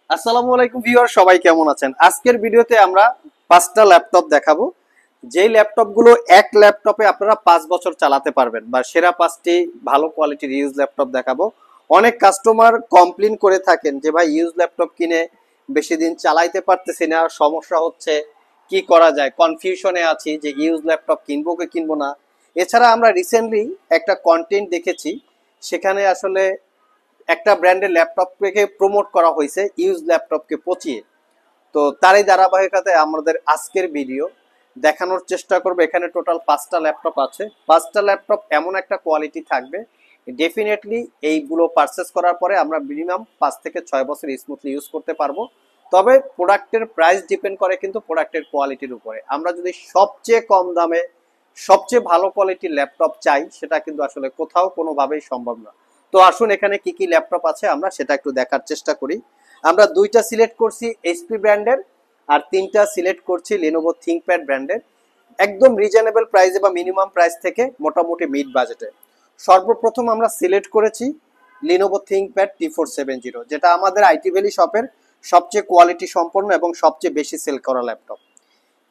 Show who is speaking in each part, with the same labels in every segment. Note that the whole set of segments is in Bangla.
Speaker 1: আসসালামু আলাইকুম ভিউয়ার, সবাই কেমন আছেন? আজকের ভিডিওতে আমরা 5টা ল্যাপটপ দেখাবো। যেই ল্যাপটপগুলো এক ল্যাপটপে আপনারা 5 বছর চালাতে পারবেন, বা সেরা 5টি ভালো কোয়ালিটির ইউজ ল্যাপটপ দেখাবো। অনেক কাস্টমার কমপ্লেইন করে থাকেন যে ভাই ইউজ ল্যাপটপ কিনে বেশি দিন চালাইতে পারতেছি না, সমস্যা হচ্ছে, কি করা যায়, কনফিউশনে আছি যে ইউজ ল্যাপটপ কিনবো কি কিনবো না। এছাড়া আমরা রিসেন্টলি একটা কন্টেন্ট দেখেছি, সেখানে আসলে একটা ব্র্যান্ডের ল্যাপটপকে প্রমোট করা হয়েছে ইউজ ল্যাপটপকে পচিয়ে। তো তারই ধারাবাহিকতায় আমাদের আজকের ভিডিও দেখানোর চেষ্টা করবো। এখানে টোটাল 5টা ল্যাপটপ আছে। 5টা ল্যাপটপ এমন একটা কোয়ালিটি থাকবে, ডেফিনেটলি এইগুলো পারচেস করার পরে আমরা মিনিমাম 5 থেকে 6 বছর স্মুথলি ইউজ করতে পারবো। তবে প্রোডাক্টের প্রাইস ডিপেন্ড করে কিন্তু প্রোডাক্টের কোয়ালিটির উপরে। আমরা যদি সবচেয়ে কম দামে সবচেয়ে ভালো কোয়ালিটির ল্যাপটপ চাই, সেটা কিন্তু আসলে কোথাও কোনোভাবেই সম্ভব না। তো আসুন এখানে কি কি ল্যাপটপ আছে আমরা সেটা একটু দেখার চেষ্টা করি। আমরা 2টা সিলেক্ট করছি এইচপি ব্র্যান্ডের, আর 3টা সিলেক্ট করছি Lenovo ThinkPad ব্র্যান্ডের। একদম রিজনেবল প্রাইসে বা মিনিমাম প্রাইস থেকে মোটামুটি মিড বাজেটে। সর্বপ্রথম আমরা সিলেক্ট করেছি Lenovo ThinkPad T470, যেটা আমাদের আইটি ভ্যালি শপের সবচেয়ে কোয়ালিটি সম্পন্ন এবং সবচেয়ে বেশি সেল করা ল্যাপটপ।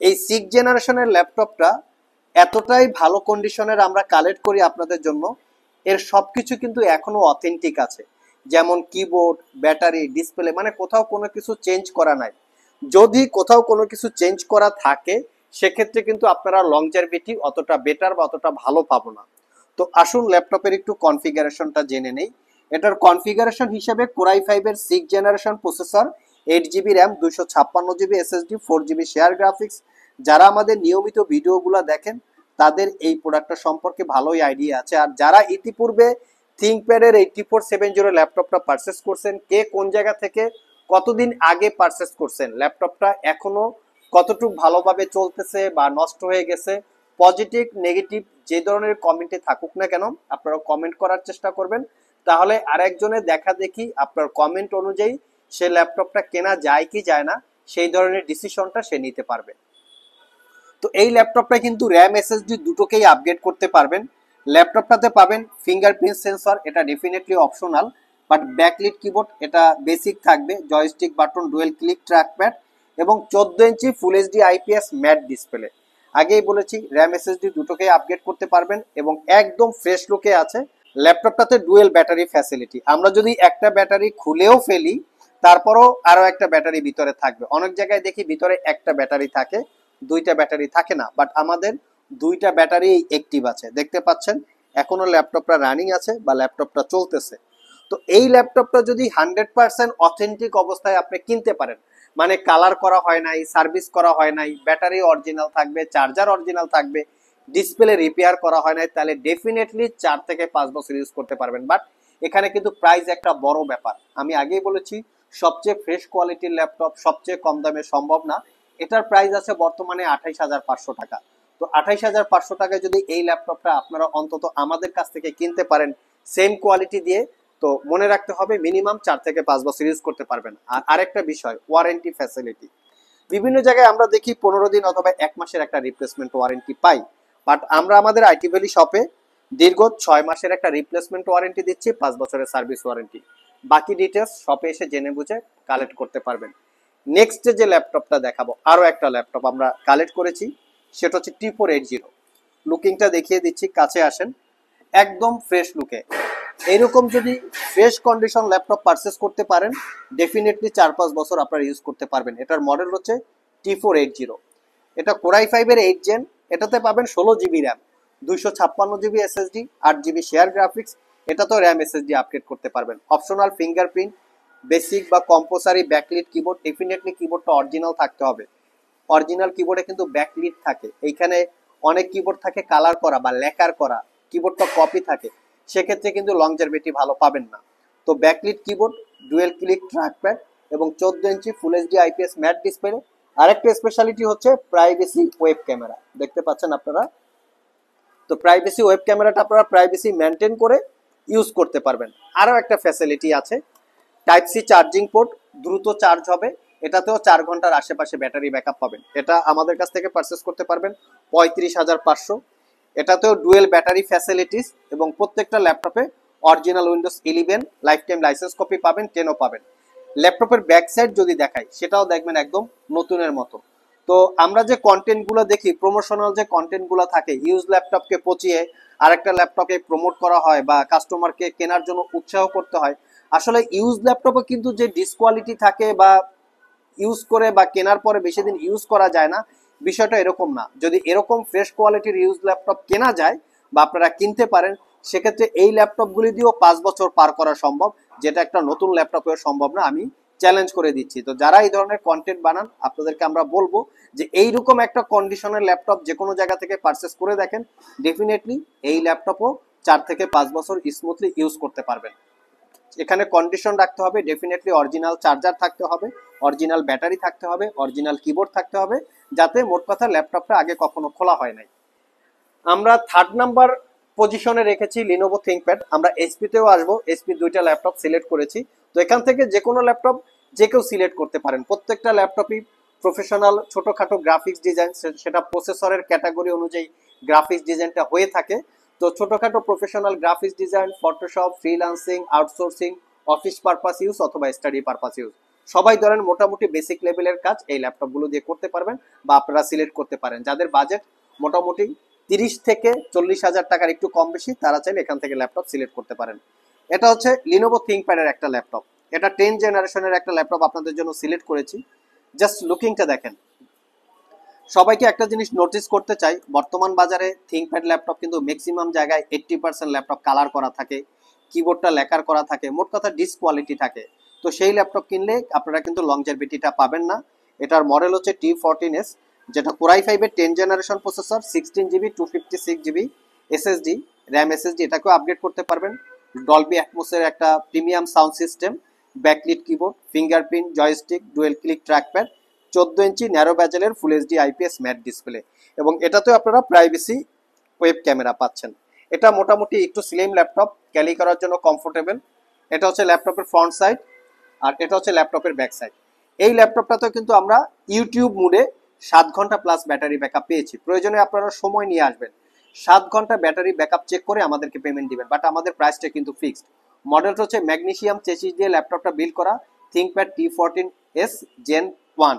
Speaker 1: এই 6 জেনারেশনের ল্যাপটপটা এতটাই ভালো কন্ডিশনের আমরা কালেক্ট করি আপনাদের জন্য। এর সবকিছু কিন্তু এখনো অথেন্টিক আছে, যেমন কিবোর্ড, ব্যাটারি, ডিসপ্লে, মানে কোথাও কোনো কিছু চেঞ্জ করা নাই। যদি কোথাও কোনো কিছু চেঞ্জ করা থাকে, সেক্ষেত্রে কিন্তু আপনারা লংজারভিটি অতটা বেটার বা অতটা ভালো পাবো না। তো আসুন ল্যাপটপের একটু কনফিগারেশনটা জেনে নেই। এটার কনফিগারেশন হিসেবে কোরাই 5-এর 6 generation processor, 8 GB RAM, 256 GB SSD, 4 GB share graphics. যারা আমাদের নিয়মিত ভিডিওগুলো দেখেন তাদের এই প্রোডাক্টটা সম্পর্কে ভালোই আইডিয়া আছে। আর যারা ইতিপূর্বে থিঙ্কপ্যাডের 8470 ল্যাপটপটা পারচেস করছেন, কে কোন জায়গা থেকে কতদিন আগে পারচেস করছেন, ল্যাপটপটা এখনো কতটুকু ভালোভাবে চলতেছে বা নষ্ট হয়ে গেছে, পজিটিভ নেগেটিভ যে ধরনের কমেন্টে থাকুক না কেন আপনারা কমেন্ট করার চেষ্টা করবেন। তাহলে আরেকজনের দেখা দেখি আপনার কমেন্ট অনুযায়ী সে ল্যাপটপটা কেনা যায় কি যায় না, সেই ধরনের ডিসিশনটা সে নিতে পারবে। তো এই ল্যাপটপটা কিন্তু র্যাম এসএসডি দুটোকেই আপগ্রেড করতে পারবেন। ল্যাপটপটাতে পাবেন ফিঙ্গারপ্রিন্ট সেন্সর, এটা definitely optional, but backlit keyboard এটা বেসিক থাকবে, joystick button, dual click trackpad এবং 14 inch full HD IPS matte display. আগেই বলেছি র্যাম এসএসডি দুটোকেই আপগ্রেড করতে পারবেন এবং একদম ফ্রেশ লুকে আছে। ল্যাপটপটাতে ডুয়েল ব্যাটারি ফ্যাসিলিটি, আমরা যদি একটা ব্যাটারি খুলেও ফেলি তারপরও আরো একটা ব্যাটারি ভিতরে থাকবে। অনেক জায়গায় দেখি ভিতরে একটা ব্যাটারি থাকে, 2টা ব্যাটারি থাকে না, বাট আমাদের 2টা ব্যাটারি অ্যাক্টিভ আছে, দেখতে পাচ্ছেন এখনো ল্যাপটপটা রানিং আছে বা ল্যাপটপটা চলতেছে। তো এই ল্যাপটপটা যদি 100% অথেন্টিক অবস্থায় আপনি কিনতে পারেন, মানে কালার করা হয় নাই, সার্ভিস করা হয় নাই, ব্যাটারি অরিজিনাল থাকবে, চার্জার অরিজিনাল থাকবে, ডিসপ্লে রিপেয়ার করা হয় নাই, তাহলে ডেফিনেটলি 4 থেকে 5 বছর ইউজ করতে পারবেন। বাট এখানে কিন্তু প্রাইস একটা বড় ব্যাপার। আমি আগেই বলেছি সবচেয়ে ফ্রেশ কোয়ালিটির ল্যাপটপ সবচেয়ে কম দামে সম্ভব না। এটার প্রাইস আছে বর্তমানে 28,500 টাকা। তো 28,500 টাকায় যদি এই ল্যাপটপটা আপনারা অন্তত আমাদের কাছ থেকে কিনতে পারেন সেম কোয়ালিটি দিয়ে, তো মনে রাখতে হবে মিনিমাম 4 থেকে 5 বছর ইউজ করতে পারবেন। আর আরেকটা বিষয়, ওয়ারেন্টি ফ্যাসিলিটি। বিভিন্ন জায়গায় আমরা দেখি 15 দিন অথবা 1 মাসের একটা রিপ্লেসমেন্ট ওয়ারেন্টি পাই, বাট আমরা আমাদের আইটি ভ্যালি শপে দীর্ঘ 6 মাসের একটা রিপ্লেসমেন্ট ওয়ারেন্টি দিচ্ছি, 5 বছরের সার্ভিস ওয়ারেন্টি। বাকি ডিটেলস শপে এসে জেনে বুঝে কালেক্ট করতে পারবেন। নেক্সট যে ল্যাপটপটা দেখাবো, আরো একটা ল্যাপটপ আমরা কালেক্ট করেছি, সেটা হচ্ছে T480। লুকিংটা দেখিয়ে দিচ্ছি, কাছে আসেন। একদম ফ্রেশ লুকে এইরকম যদি ফ্রেশ কন্ডিশন ল্যাপটপ পারচেস করতে পারেন, ডেফিনেটলি 4-5 বছর আপনারা ইউজ করতে পারবেন। এটার মডেল হচ্ছে T480। এটা কোরাই 5-এর 8 জেন। এটাতে পাবেন 16 GB RAM, 256 GB SSD, 8 GB share graphics. এটা তো র্যাম এসএসডি আপগ্রেড করতে পারবেন। অপশনাল ফিঙ্গারপ্রিন্ট, বেসিক বা কম্পোসারি ব্যাকলিট কিবোর্ড, ডেফিনেটলি কিবোর্ডটা অরিজিনাল থাকতে হবে। অরিজিনাল কিবোর্ডে কিন্তু ব্যাকলিট থাকে, এইখানে অনেক কিবোর্ড থাকে কালার করা বা লেকার করা, কিবোর্ডটা কপি থাকে, সেক্ষেত্রে কিন্তু লংজারভিটি ভালো পাবেন না। তো backlit keyboard, dual click trackpad এবং 14 inch full HD IPS matte display. আরেকটা স্পেশালিটি হচ্ছে প্রাইভেসি ওয়েব ক্যামেরা, দেখতে পাচ্ছেন আপনারা। তো প্রাইভেসি ওয়েব ক্যামেরাটা আপনারা প্রাইভেসি মেনটেন করে ইউজ করতে পারবেন। আরও একটা ফ্যাসিলিটি আছে, টাইপ সি চার্জিং পোর্ট, দ্রুত চার্জ হবে। এটাতেও 4 ঘন্টার আশেপাশে ব্যাটারি ব্যাকআপ পাবেন। এটা আমাদের কাছ থেকে পারচেস করতে পারবেন 35,500। এটাতেও ডুয়েল ব্যাটারি ফ্যাসিলিটিস এবং প্রত্যেকটা ল্যাপটপে original Windows 11 lifetime licence copy পাবেন, 10ও পাবেন। ল্যাপটপের ব্যাক সাইড যদি দেখাই সেটাও দেখবেন একদম নতুনের মতো। তো আমরা যে কন্টেন্ট গুলো দেখি, প্রমোশনাল যে কন্টেন্ট গুলো থাকে, ইউজ ল্যাপটপকে পচিয়ে আরেকটা ল্যাপটপে প্রমোট করা হয় বা কাস্টমারকে কেনার জন্য উৎসাহ করতে হয়, আসলে ইউজ ল্যাপটপে কিন্তু যে ডিসকোয়ালিটি থাকে বা ইউজ করে বা কেনার পরে বেশি দিন ইউজ করা যায় না, বিষয়টা এরকম না। যদি এরকম ফ্রেশ কোয়ালিটির ইউজ ল্যাপটপ কেনা যায় বা আপনারা কিনতে পারেন, সেক্ষেত্রে এই ল্যাপটপগুলি দিয়েও 5 বছর পার করা সম্ভব, যেটা একটা নতুন ল্যাপটপেও সম্ভব না, আমি চ্যালেঞ্জ করে দিচ্ছি। তো যারা এই ধরনের কন্টেন্ট বানান, আপনাদেরকে আমরা বলবো যে এইরকম একটা কন্ডিশনের ল্যাপটপ যে কোনো জায়গা থেকে পারচেস করে দেখেন, ডেফিনেটলি এই ল্যাপটপও 4 থেকে 5 বছর স্মুথলি ইউজ করতে পারবেন। এখানে কন্ডিশন রাখতে হবে, ডেফিনেটলি অরিজিনাল চার্জার থাকতে হবে, অরিজিনাল ব্যাটারি থাকতে হবে, অরিজিনাল কিবোর্ড থাকতে হবে, যাতে মোট কথা ল্যাপটপটা আগে কখনো খোলা হয় নাই। আমরা 3rd নাম্বার পজিশনে রেখেছি লিনোভো থিংকপ্যাড। আমরা এসপি তেও আসবো, এসপি 2টা ল্যাপটপ সিলেক্ট করেছি। তো এখান থেকে যে কোনো ল্যাপটপ যে কেউ সিলেক্ট করতে পারেন। প্রত্যেকটা ল্যাপটপই প্রফেশনাল ছোটখাটো গ্রাফিক্স ডিজাইন, সেটা প্রসেসরের ক্যাটাগরি অনুযায়ী গ্রাফিক্স ডিজাইনটা হয়ে থাকে। তো ছোটখাটো professional graphics design, Photoshop, freelancing, outsourcing, office purpose use অথবা স্টাডি পারপাস ইউজ, সবাই ধরেন মোটামুটি বেসিক লেভেলের কাজ এই ল্যাপটপগুলো দিয়ে করতে পারবেন বা আপনারা সিলেক্ট করতে পারেন। যাদের বাজেট মোটামুটি 30 থেকে 40 হাজার টাকার একটু কম বেশি, তারা চাইলে এখান থেকে ল্যাপটপ সিলেক্ট করতে পারেন। এটা হচ্ছে লিনোভো থিংকপ্যাডের একটা ল্যাপটপ। এটা 10 জেনারেশনের একটা ল্যাপটপ আপনাদের জন্য সিলেক্ট করেছি। জাস্ট লুকিংটা দেখেন। সবাইকে একটা জিনিস নোটিস করতে চাই, বর্তমান বাজারে থিংকপ্যাড ল্যাপটপ কিন্তু ম্যাক্সিমাম জায়গায় 80% ল্যাপটপ কালার করা থাকে, কিবোর্ডটা লেকার করা থাকে, মোট কথা ডিসকোয়ালিটি থাকে। তো সেই ল্যাপটপ কিনলে আপনারা কিন্তু লংজেভিটিটা পাবেন না। এটার মডেল হচ্ছে T14S, যেটা Core i5 এর 10 generation processor, 16GB 256GB SSD, RAM SSD, এটাকেও আপডেট করতে পারবেন। ডলবি অ্যাটমসের একটা premium sound system, backlit keyboard, fingerprint, joystick, dual click trackpad, 14 inch narrow ব্যাজেলের full HD IPS matte display, এবং এটাতেও আপনারা প্রাইভেসি ওয়েব ক্যামেরা পাচ্ছেন। এটা মোটামুটি একটু স্লিম ল্যাপটপ, ক্যারি করার জন্য কমফোর্টেবল। এটা হচ্ছে ল্যাপটপের ফ্রন্ট সাইড, আর এটা হচ্ছে ল্যাপটপের ব্যাক সাইড। এই ল্যাপটপটাতেও কিন্তু আমরা ইউটিউব মোডে 7 ঘন্টা প্লাস ব্যাটারি ব্যাকআপ পেয়েছি। প্রয়োজনে আপনারা সময় নিয়ে আসবেন, 7 ঘন্টা ব্যাটারি ব্যাকআপ চেক করে আমাদেরকে পেমেন্ট দিবেন, বাট আমাদের প্রাইসটা কিন্তু ফিক্সড। মডেলটা হচ্ছে ম্যাগনেসিয়াম চেসিস দিয়ে ল্যাপটপটা বিল্ড করা, ThinkPad T14S Gen 1,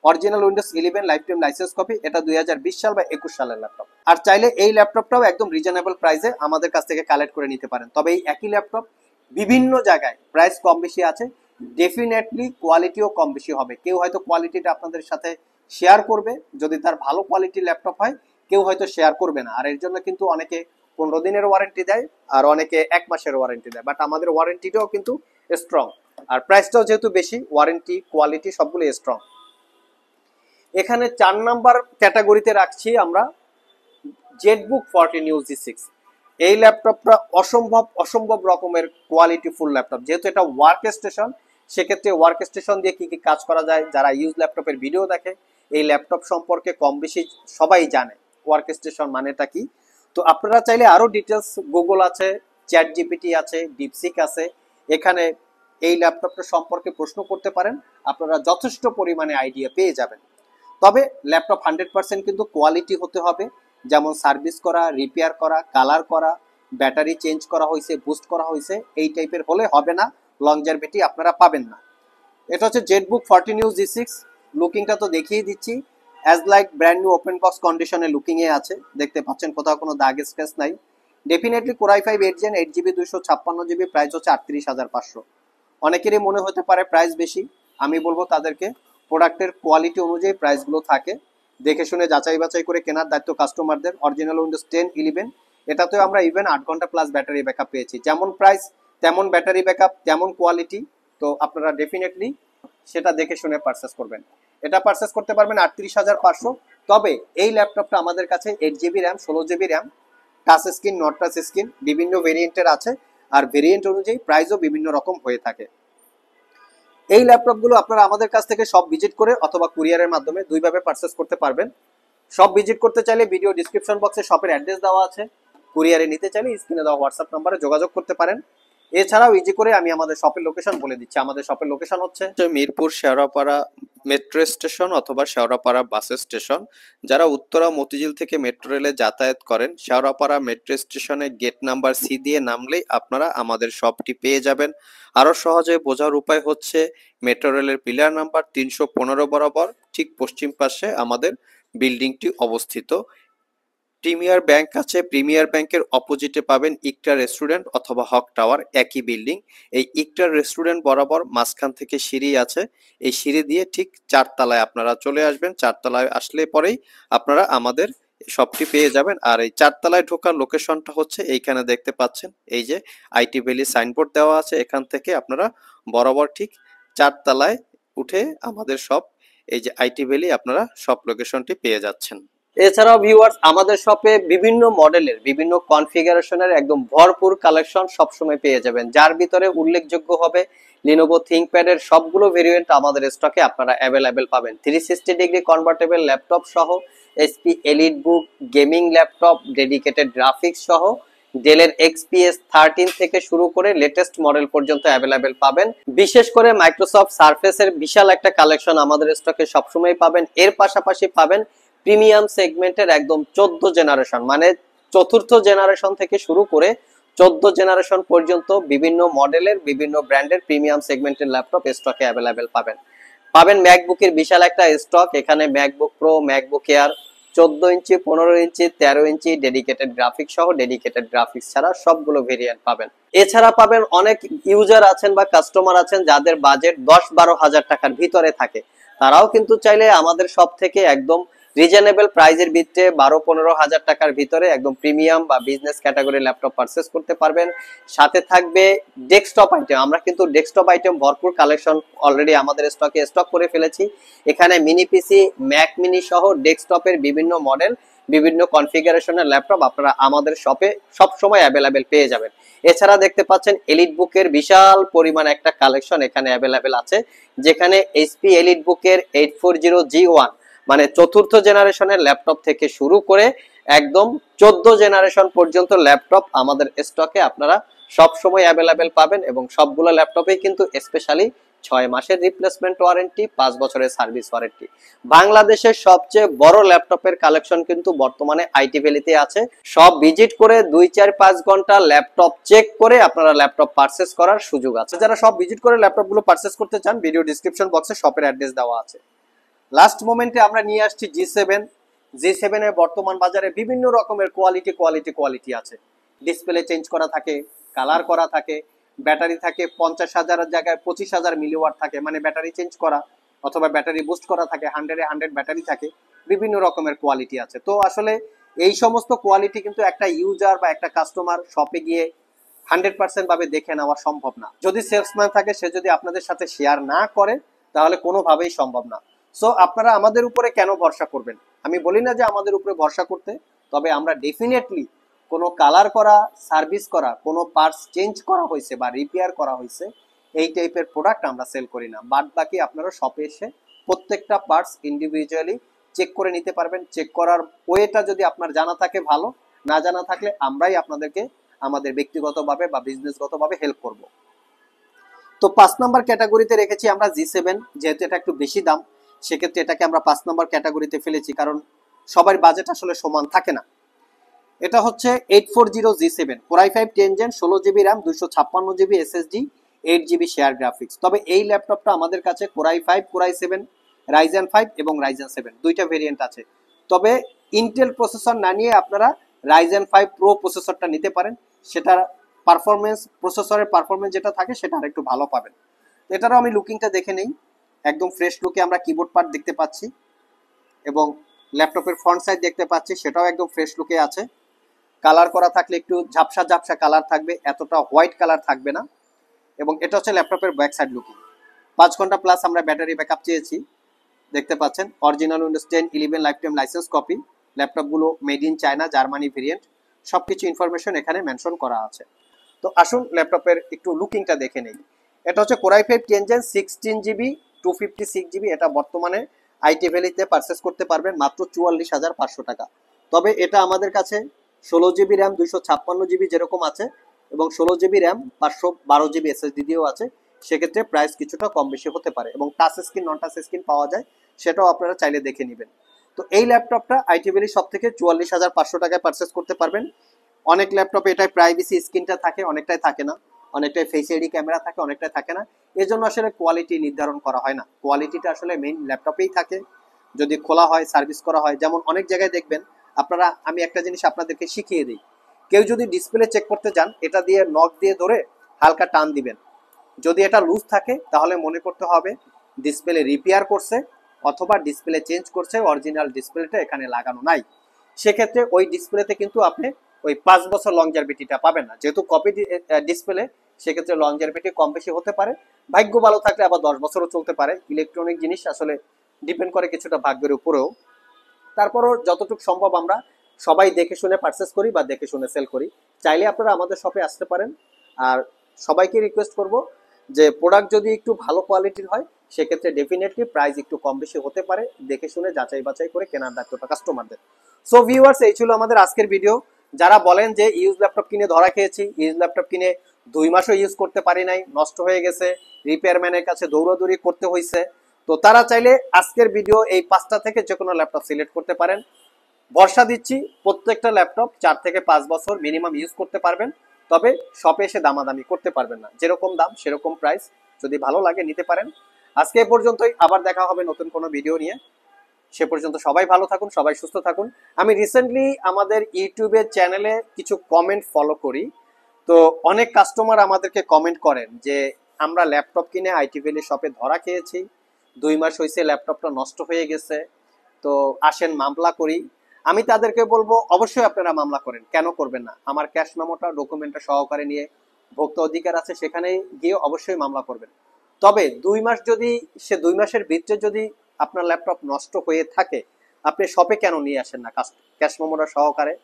Speaker 1: original Windows 11 lifetime licence copy. এটা 2020 সাল বা 21 সালের ল্যাপটপ। আর চাইলে এই ল্যাপটপটাও একদম রিজনেবল প্রাইসে আমাদের কাছ থেকে কালেক্ট করে নিতে পারেন। তবে এই একই ল্যাপটপ বিভিন্ন জায়গায় প্রাইস কম বেশি আছে, ডেফিনেটলি কোয়ালিটিও কম বেশি হবে। কেউ হয়তো কোয়ালিটিটা আপনাদের সাথে শেয়ার করবে যদি তার ভালো কোয়ালিটির ল্যাপটপ হয়, কেউ হয়তো শেয়ার করবে না। আর এর জন্য কিন্তু অনেকে 15 দিনের ওয়ারেন্টি দেয়, আর অনেকে 1 মাসের ওয়ারেন্টি দেয়, বাট আমাদের ওয়ারেন্টিটাও কিন্তু স্ট্রং, আর প্রাইসটাও যেহেতু বেশি, ওয়ারেন্টি কোয়ালিটি সবগুলো স্ট্রং। এখানে 4 নাম্বার ক্যাটাগরিতে রাখছি আমরা জেটবুক 14UG6। এই ল্যাপটপটা অসম্ভব রকমের কোয়ালিটি ফুল ল্যাপটপ। যেহেতু এটা ওয়ার্ক স্টেশন, সেক্ষেত্রে ওয়ার্ক স্টেশন দিয়ে কি কি কাজ করা যায়, যারা ইউজ ল্যাপটপের ভিডিও দেখে এই ল্যাপটপ সম্পর্কে কম বেশি সবাই জানে ওয়ার্ক স্টেশন মানেটা কি। তো আপনারা চাইলে আরো ডিটেলস, গুগল আছে, চ্যাট জিপিটি আছে, ডিপসিক আছে, এখানে এই ল্যাপটপটা সম্পর্কে প্রশ্ন করতে পারেন, আপনারা যথেষ্ট পরিমাণে আইডিয়া পেয়ে যাবেন। তবে ল্যাপটপ 100% কিন্তু কোয়ালিটি হতে হবে, যেমন সার্ভিস করা, রিপেয়ার করা, কালার করা, ব্যাটারি চেঞ্জ করা হয়েছে, বুস্ট করা হয়েছে, এই টাইপের হলে হবে না, লংজারভিটি আপনারা পাবেন না। এটা হচ্ছে জেটবুক 14UG6। লুকিংটা তো দেখিয়ে দিচ্ছি, as like brand new open box কন্ডিশনে লুকিং এ আছে, দেখতে পাচ্ছেন কোথাও কোনো দাগ স্ক্র্যাচ নাই। Definitely Core i5 8 Gen 8GB 256GB, price হচ্ছে 38,500। অনেকেরই মনে হতে পারে প্রাইস বেশি, আমি বলবো তাদেরকে প্রোডাক্টের কোয়ালিটি অনুযায়ী প্রাইসগুলো থাকে, দেখে শুনে যাচাই বাছাই করে কেনার দায়িত্ব কাস্টমারদের। অরিজিনাল উইন্ডোজ 10 11 এটাতেও আমরা ইভেন 8 ঘন্টা প্লাস ব্যাটারি ব্যাকআপ পেয়েছি। যেমন প্রাইস তেমন ব্যাটারি ব্যাকআপ তেমন কোয়ালিটি, তো আপনারা ডেফিনেটলি সেটা দেখে শুনে পারচেস করবেন। এটা পারচেস করতে পারবেন 38,500। তবে এই ল্যাপটপটা আমাদের কাছে 8GB RAM, 16GB RAM, touch screen, not touch screen, বিভিন্ন ভেরিয়েন্টের আছে, আর ভেরিয়েন্ট অনুযায়ী প্রাইসও বিভিন্ন রকম হয়ে থাকে। এই ল্যাপটপগুলো আপনারা আমাদের কাছ থেকে সব ভিজিট করে অথবা কুরিয়ারের মাধ্যমে দুইভাবে পারচেস করতে পারবেন। সব ভিজিট করতে চাইলে ভিডিও ডিসক্রিপশন বক্সে শপের অ্যাড্রেস দেওয়া আছে, কুরিয়ারে নিতে চাইলে স্ক্রিনে দেওয়া হোয়াটসঅ্যাপ নাম্বারে যোগাযোগ করতে পারেন। এছাড়াও ইজি করে আমি আমাদের শপের লোকেশন বলে দিচ্ছি। আমাদের শপের লোকেশন হচ্ছে মিরপুর শেওড়াপাড়া মেট্রো স্টেশন অথবা শেওড়াপাড়া বাস স্টেশন। যারা উত্তরা মতিঝিল থেকে মেট্রো রেলে যাতায়াত করেন, শেওড়াপাড়া মেট্রো স্টেশনে গেট নাম্বার সি দিয়ে নামলেই আপনারা আমাদের শপটি পেয়ে যাবেন। আরো সহজে বোঝার উপায় হচ্ছে মেট্রো রেলের পিলার নাম্বার 315 বরাবর ঠিক পশ্চিম পাশে আমাদের বিল্ডিংটি অবস্থিত। প্রিমিয়ার ব্যাংক আছে, প্রিমিয়ার ব্যাংকের অপোজিটে পাবেন ইকটা রেস্টুরেন্ট অথবা হক টাওয়ার, একই বিল্ডিং। এই ইকটা রেস্টুরেন্ট বরাবর মাঝখান থেকে সিঁড়ি আছে, এই সিঁড়ি দিয়ে ঠিক 4 তলায় আপনারা চলে আসবেন। 4 তলায় আসলে পরেই আপনারা আমাদের শপটি পেয়ে যাবেন। আর এই 4 তলায় ঢোকার লোকেশনটা হচ্ছে এইখানে দেখতে পাচ্ছেন, এই যে আইটি ভ্যালি সাইনবোর্ড দেওয়া আছে, এখান থেকে আপনারা বরাবর ঠিক 4 তলায় উঠে আমাদের শপ, এই যে আইটি ভ্যালি, আপনারা শপ লোকেশনটি পেয়ে যাচ্ছেন। এছাড়াও ভিউয়ার্স, আমাদের শপে বিভিন্ন মডেলের বিভিন্ন কনফিগারেশনের একদম ভরপুর কালেকশন সবসময় পেয়ে যাবেন, যার ভিতরে উল্লেখযোগ্য হবে লিনোভো থিংকপ্যাড এর সবগুলো ভেরিয়েন্ট আমাদের স্টকে আপনারা অ্যাভেলেবেল পাবেন। 360 ডিগ্রি কনভার্টেবল ল্যাপটপ সহ, এসপি এলিট বুক গেমিং ল্যাপটপ, ডেডিকেটেড গ্রাফিক্স সহ ডেলের XPS 13 থেকে শুরু করে লেটেস্ট মডেল পর্যন্ত অ্যাভেলেবেল পাবেন। বিশেষ করে মাইক্রোসফট সারফেসের বিশাল একটা কালেকশন আমাদের স্টকে সবসময় পাবেন। এর পাশাপাশি পাবেন প্রিমিয়াম সেগমেন্টের একদম 14 জেনারেশন, মানে চতুর্থ জেনারেশন থেকে শুরু করে 14 জেনারেশন পর্যন্ত বিভিন্ন মডেলের বিভিন্ন ব্র্যান্ডের প্রিমিয়াম সেগমেন্টের ল্যাপটপ স্টকে অ্যাভেলেবেল পাবেন। পাবেন ম্যাকবুকের বিশাল একটা স্টক, এখানে ম্যাকবুক প্রো, ম্যাকবুক এয়ার 14 ইঞ্চি, 15 ইঞ্চি, 13 ইঞ্চি, ডেডিকেটেড গ্রাফিক্স সহ ডেডিকেটেড গ্রাফিক্স ছাড়া সবগুলো ভেরিয়েন্ট পাবেন। এছাড়া পাবেন অনেক ইউজার আছেন বা কাস্টমার আছেন যাদের বাজেট 10-12 হাজার টাকার ভিতরে থাকে, তারাও কিন্তু চাইলে আমাদের সব থেকে একদম রিজনেবল প্রাইজের ভিতরে 12-15 হাজার টাকার ভিতরে একদম প্রিমিয়াম বা বিজনেস ক্যাটাগরি ল্যাপটপ পারচেজ করতে পারবেন। সাথে থাকবে ডেস্কটপ আইটেম। আমরা কিন্তু ডেস্কটপ আইটেম ভরপুর কালেকশন অলরেডি আমাদের স্টক করে ফেলেছি। এখানে মিনি পিসি, ম্যাক মিনি সহ ডেস্কটপের বিভিন্ন মডেল, বিভিন্ন কনফিগারেশনের ল্যাপটপ আপনারা আমাদের শপে সব সময় অ্যাভেলেবেল পেয়ে যাবেন। এছাড়া দেখতে পাচ্ছেন এলিট বুকের বিশাল পরিমাণ একটা কালেকশন এখানে অ্যাভেলেবেল আছে, যেখানে এইচপি এলিট বুকের 840G1 মানে চতুর্থ জেনারেশনের ল্যাপটপ থেকে শুরু করে একদম 14 জেনারেশন পর্যন্ত ল্যাপটপ আমাদের স্টকে আপনারা সব সময় অ্যাভেলেবেল পাবেন। এবং সবগুলো ল্যাপটপেই কিন্তু স্পেশালি 6 মাসের রিপ্লেসমেন্ট ওয়ারেন্টি, 5 বছরের সার্ভিস ওয়ারেন্টি। বাংলাদেশের সবচেয়ে বড় ল্যাপটপের কালেকশন কিন্তু বর্তমানে আইটি ভ্যালিতে আছে। সব ভিজিট করে 2-4-5 ঘন্টা ল্যাপটপ চেক করে আপনারা ল্যাপটপ পারচেজ করার সুযোগ আছে। যারা সব ভিজিট করে ল্যাপটপগুলো পারচেজ করতে চান, ভিডিও ডিসক্রিপশন বক্সে শপের অ্যাড্রেস দেওয়া আছে। লাস্ট মোমেন্টে আমরা নিয়ে আসছি G7 এর বর্তমান বাজারে বিভিন্ন রকমের কোয়ালিটি আছে। ডিসপ্লে চেঞ্জ করা থাকে, কালার করা থাকে, ব্যাটারি থাকে 50,000 জায়গায় 25,000 মিলিওয়াট থাকে, মানে ব্যাটারি চেঞ্জ করা অথবা ব্যাটারি বুস্ট করা থাকে, 100 ব্যাটারি থাকে, বিভিন্ন রকমের কোয়ালিটি আছে। তো আসলে এই সমস্ত কোয়ালিটি কিন্তু একটা ইউজার বা একটা কাস্টমার শপে গিয়ে 100% ভাবে দেখে নেওয়া সম্ভব না। যদি সেলসম্যান থাকে, সে যদি আপনাদের সাথে শেয়ার না করে, তাহলে কোনোভাবেই সম্ভব না। সো আপনারা আমাদের উপরে কেন ভরসা করবেন? আমি বলি না যে আমাদের উপরে ভরসা করতে, তবে আমরা ডেফিনেটলি কোনো কালার করা, সার্ভিস করা, কোনো পার্টস চেঞ্জ করা হয়েছে বা রিপেয়ার করা হয়েছে, এই টাইপের প্রোডাক্ট আমরা সেল করি না। বাদ বাকি আপনারা শপে এসে প্রত্যেকটা পার্টস ইন্ডিভিজুয়ালি চেক করে নিতে পারবেন। চেক করার ওয়েটা যদি আপনার জানা থাকে ভালো, না জানা থাকলে আমরাই আপনাদেরকে আমাদের ব্যক্তিগতভাবে বা বিজনেসগতভাবে হেল্প করব। তো 5 নাম্বার ক্যাটাগরিতে রেখেছি আমরা G7, যেহেতু এটা একটু বেশি দাম, সেক্ষেত্রে এটাকে আমরা 5 নাম্বার ক্যাটাগরিতে ফেলেছি, কারণ সবার বাজেট আসলে সমান থাকে না। এটা হচ্ছে 840G7 Core i5 10 Gen, 16GB RAM, 256GB SSD, 8GB share graphics. তবে এই ল্যাপটপটা আমাদের কাছে Core i5, Core i7, Ryzen 5 এবং Ryzen 7 দুইটা ভেরিয়েন্ট আছে। তবে ইন্টেল প্রসেসর না নিয়ে আপনারা Ryzen 5 Pro প্রসেসরটা নিতে পারেন, সেটার পারফরমেন্স, প্রসেসরের পারফরমেন্স যেটা থাকে সেটা আরেকটু ভালো পাবেন। এটারও আমি লুকিংটা দেখে নেই। একদম ফ্রেশ লুকে আমরা কিবোর্ড পার্ট দেখতে পাচ্ছি এবং ল্যাপটপের ফ্রন্ট সাইড দেখতে পাচ্ছি, সেটাও একদম ফ্রেশ লুকে আছে। কালার করা থাকলে একটু ঝাপসা কালার থাকবে, এতটা হোয়াইট কালার থাকবে না। এবং এটা হচ্ছে ল্যাপটপের ব্যাক সাইড লুকিং। 5 ঘন্টা প্লাস আমরা ব্যাটারি ব্যাকআপ চেয়েছি, দেখতে পাচ্ছেন। Original Windows 10 11 lifetime licence copy. ল্যাপটপগুলো made in China, Germany variant, সবকিছু ইনফরমেশন এখানে মেনশন করা আছে। তো আসুন ল্যাপটপের একটু লুকিংটা দেখে নেই। এটা হচ্ছে Core i5 10 Gen 16GB 256GB। এটা বর্তমানে আইটি ভ্যালিতে পারচেস করতে পারবেন মাত্র 44,500 টাকা। তবে এটা আমাদের কাছে 16GB RAM 256GB যেরকম আছে, এবং 16 জিবি র্যাম 512 জিবি এসএসডি দিয়েও আছে। সেক্ষেত্রে প্রাইস কিছুটা কম বেশি হতে পারে এবং টাচ স্ক্রিন নন টাচ স্ক্রিন পাওয়া যায়, সেটাও আপনারা চাইলে দেখে নেবেন। তো এই ল্যাপটপটা আইটি ভ্যালি শপ থেকে 44,500 টাকায় পারচেস করতে পারবেন। অনেক ল্যাপটপে এটাই প্রাইভেসি স্ক্রিনটা থাকে, অনেকটাই থাকে না, অনেকটাই ফেস আইডি ক্যামেরা থাকে, অনেকটাই থাকে না। এজন্য আসলে কোয়ালিটি নির্ধারণ করা হয় না, কোয়ালিটিটা আসলে মেইন ল্যাপটপেই থাকে। যদি খোলা হয়, সার্ভিস করা হয়, যেমন অনেক জায়গায় দেখবেন আপনারা, আমি একটা জিনিস আপনাদেরকে শিখিয়ে দিই। কেউ যদি ডিসপ্লে চেক করতে যান, এটা দিয়ে নখ দিয়ে ধরে হালকা টান দিবেন। যদি এটা লুজ থাকে তাহলে মনে করতে হবে ডিসপ্লে রিপেয়ার করছে অথবা ডিসপ্লে চেঞ্জ করছে, অরিজিনাল ডিসপ্লেটা এখানে লাগানো নাই। সেক্ষেত্রে ওই ডিসপ্লেতে কিন্তু আপনি ওই 5 বছর লংজারভিটিটা পাবেন না, যেহেতু কপি ডিসপ্লে। সেক্ষেত্রে লংজারভিটি কম বেশি হতে পারে, ভাগ্য ভালো থাকলে আবার 10 বছরও চলতে পারে। ইলেকট্রনিক জিনিস আসলে ডিপেন্ড করে কিছুটা ভাগ্যের উপরেও। তারপরও যতটুকু সম্ভব আমরা সবাই দেখে শুনে পারচেস করি বা দেখে শুনে সেল করি। চাইলে আপনারা আমাদের শপে আসতে পারেন। আর সবাইকে রিকোয়েস্ট করব যে প্রোডাক্ট যদি একটু ভালো কোয়ালিটির হয়, সেক্ষেত্রে ডেফিনেটলি প্রাইস একটু কম বেশি হতে পারে, দেখে শুনে যাচাই বাছাই করে কেনার দায়িত্বটা কাস্টমারদের। সো ভিউয়ার্স, এই ছিল আমাদের আজকের ভিডিও। যারা বলেন যে ইউজ ল্যাপটপ কিনে ধরা খেয়েছি, ইউজ ল্যাপটপ কিনে 2 মাসও ইউজ করতে পারি নাই, নষ্ট হয়ে গেছে, রিপেয়ারম্যানের কাছে দৌড়াদৌড়ি করতে হয়েছে, তো তারা চাইলে আজকের ভিডিও এই 5টা থেকে যে কোনো ল্যাপটপ সিলেক্ট করতে পারেন। ভরসা দিচ্ছি প্রত্যেকটা ল্যাপটপ 4 থেকে 5 বছর মিনিমাম ইউজ করতে পারবেন। তবে শপে এসে দামাদামি করতে পারবেন না, যেরকম দাম সেরকম প্রাইস। যদি ভালো লাগে নিতে পারেন। আজকে এ পর্যন্তই, আবার দেখা হবে নতুন কোনো ভিডিও নিয়ে। সে পর্যন্ত সবাই ভালো থাকুন, সবাই সুস্থ থাকুন। আমি রিসেন্টলি আমাদের ইউটিউবের চ্যানেলে কিছু কমেন্ট ফলো করি। তো অনেক কাস্টমার আমাদেরকে কমেন্ট করেন যে আমরা ল্যাপটপ কিনে আইটি ভ্যালি শপে ধরা খেয়েছি, 2 মাস হয়েছে ল্যাপটপটা নষ্ট হয়ে গেছে, তো আসেন মামলা করি। আমি তাদেরকে বলবো অবশ্যই আপনারা মামলা করেন, কেন করবেন না? আমার ক্যাশ মেমোটা ডকুমেন্টটা সহকারে নিয়ে ভোক্তা অধিকার আছে, সেখানে গিয়ে অবশ্যই মামলা করবেন। তবে 2 মাস যদি, সে 2 মাসের ভিতরে যদি আপনার ল্যাপটপ নষ্ট হয়ে থাকে, আপনি শপে কেন নিয়ে আসেন না ক্যাশ মেমোটা সহকারে?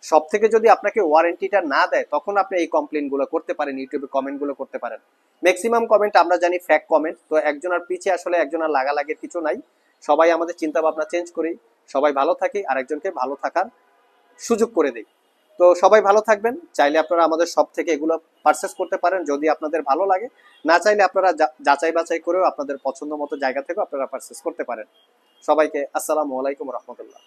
Speaker 1: সব থেকে যদি আপনাকে ওয়ারেন্টিটা না দেয়, তখন আপনি এই কমপ্লেন গুলো করতে পারেন, ইউটিউবে কমেন্ট গুলো করতে পারেন। ম্যাক্সিমাম কমেন্ট আমরা জানি ফ্যাক কমেন্ট, তো একজনের পিছে আসলে একজনের লাগালাগির কিছু নাই। সবাই আমাদের চিন্তা ভাবনা চেঞ্জ করি, সবাই ভালো থাকি, আর একজনকে ভালো থাকার সুযোগ করে দেই। তো সবাই ভালো থাকবেন। চাইলে আপনারা আমাদের শপ থেকে এগুলো পারচেস করতে পারেন যদি আপনাদের ভালো লাগে, না চাইলে আপনারা যাচাই বাছাই করেও আপনাদের পছন্দ মতো জায়গা থেকে আপনারা পারচেস করতে পারেন। সবাইকে আসসালামু আলাইকুম রহমতুল্লাহ।